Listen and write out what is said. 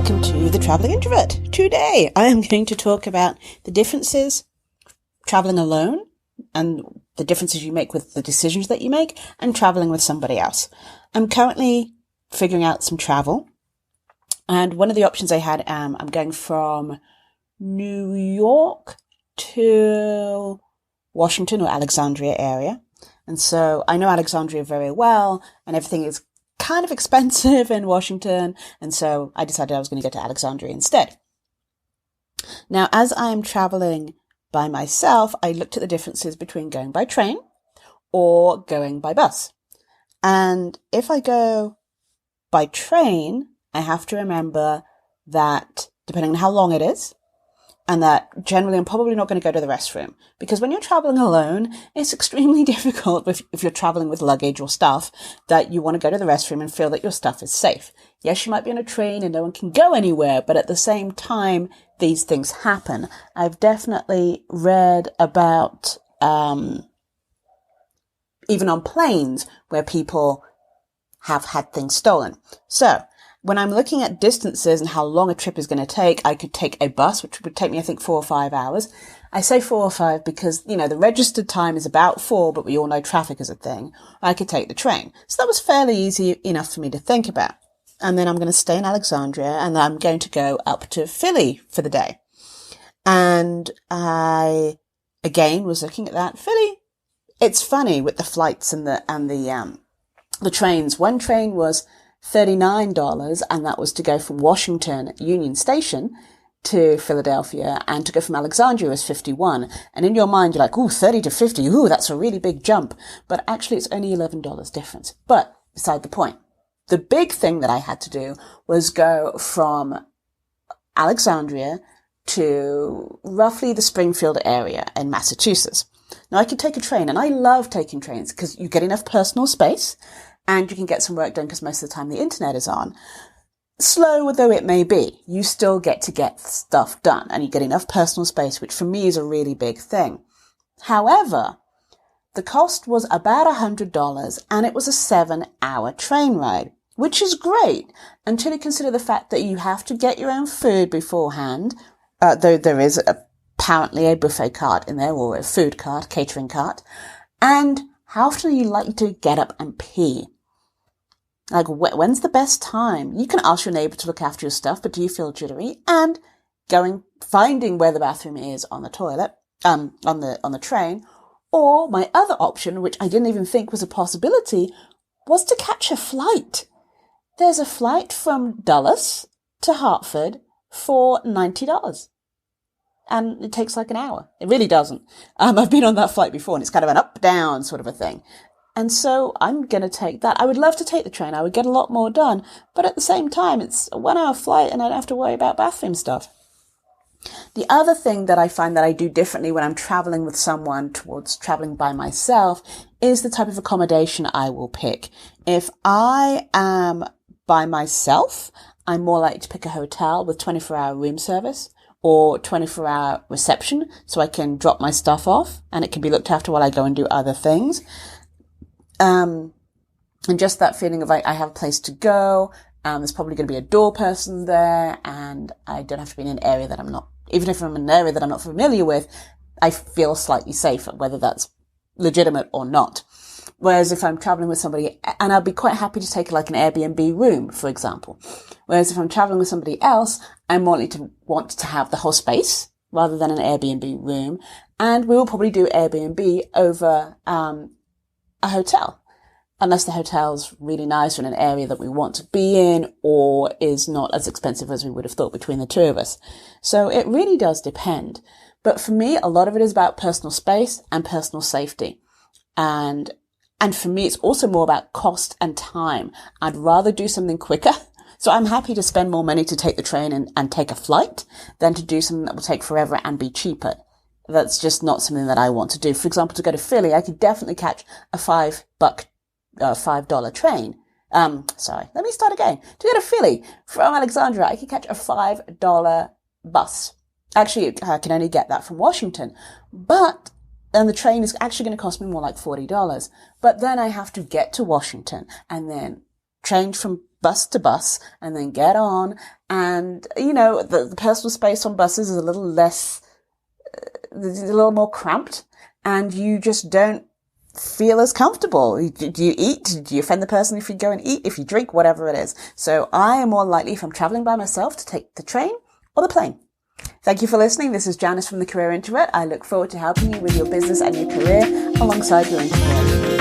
welcome to the Traveling Introvert. Today I am going to talk about the differences traveling alone and the differences you make with the decisions that you make and traveling with somebody else. I'm currently figuring out some travel, and one of the options I had, I'm going from New York to Washington or Alexandria area. And so I know Alexandria very well, and everything is kind of expensive in Washington, and so I decided I was going to go to Alexandria instead. Now, as I'm traveling by myself, I looked at the differences between going by train or going by bus. And if I go by train, I have to remember that depending on how long it is, and that generally I'm probably not going to go to the restroom, because when you're traveling alone, it's extremely difficult if you're traveling with luggage or stuff that you want to go to the restroom and feel that your stuff is safe. Yes, you might be on a train and no one can go anywhere, but at the same time, these things happen. I've definitely read about, even on planes where people have had things stolen. So, when I'm looking at distances and how long a trip is going to take, I could take a bus, which would take me, I think, 4 or 5 hours. I say 4 or 5 because, the registered time is about 4, but we all know traffic is a thing. I could take the train. So that was fairly easy enough for me to think about. And then I'm going to stay in Alexandria, and I'm going to go up to Philly for the day. And I, again, was looking at that. Philly, it's funny with the flights and the trains. One train was $39, and that was to go from Washington Union Station to Philadelphia, and to go from Alexandria was $51. And in your mind, you're like, ooh, 30 to 50. Ooh, that's a really big jump. But actually, it's only $11 difference. But beside the point, the big thing that I had to do was go from Alexandria to roughly the Springfield area in Massachusetts. Now, I could take a train, and I love taking trains because you get enough personal space and you can get some work done because most of the time the internet is on. Slow though it may be, you still get to get stuff done, and you get enough personal space, which for me is a really big thing. However, the cost was about $100, and it was a 7-hour train ride, which is great until you consider the fact that you have to get your own food beforehand, though there is apparently a buffet cart in there, or a food cart, catering cart, and how often are you likely to get up and pee? Like, when's the best time? You can ask your neighbor to look after your stuff, but do you feel jittery? And finding where the bathroom is on the toilet, on the train. Or my other option, which I didn't even think was a possibility, was to catch a flight. There's a flight from Dulles to Hartford for $90. And it takes like an hour. It really doesn't. I've been on that flight before, and it's kind of an up-down sort of a thing. And so I'm going to take that. I would love to take the train. I would get a lot more done. But at the same time, it's a 1-hour flight, and I don't have to worry about bathroom stuff. The other thing that I find that I do differently when I'm traveling with someone towards traveling by myself is the type of accommodation I will pick. If I am by myself, I'm more likely to pick a hotel with 24-hour room service or 24-hour reception, so I can drop my stuff off and it can be looked after while I go and do other things. And just that feeling of I have a place to go, there's probably going to be a door person there, and I don't have to be in an area that I'm not, even if I'm in an area that I'm not familiar with, I feel slightly safer, whether that's legitimate or not. Whereas if I'm traveling with somebody, and I'd be quite happy to take like an Airbnb room, for example. Whereas if I'm traveling with somebody else, I'm more likely to want to have the whole space rather than an Airbnb room. And we will probably do Airbnb over a hotel, unless the hotel's really nice or in an area that we want to be in, or is not as expensive as we would have thought between the two of us. So it really does depend. But for me, a lot of it is about personal space and personal safety. And for me, it's also more about cost and time. I'd rather do something quicker. So I'm happy to spend more money to take the train and take a flight than to do something that will take forever and be cheaper. That's just not something that I want to do. For example, to go to Philly, I could definitely catch a $5 train. Let me start again. To go to Philly from Alexandria, I could catch a $5 bus. Actually, I can only get that from Washington. And the train is actually going to cost me more like $40. But then I have to get to Washington and then change from bus to bus and then get on. And, you know, the personal space on buses is a little less, a little more cramped, and you just don't feel as comfortable. Do you eat? Do you offend the person if you go and eat? If you drink? Whatever it is. So I am more likely, if I'm traveling by myself, to take the train or the plane. Thank you for listening. This is Janice from The Career Introvert. I look forward to helping you with your business and your career alongside your introvert.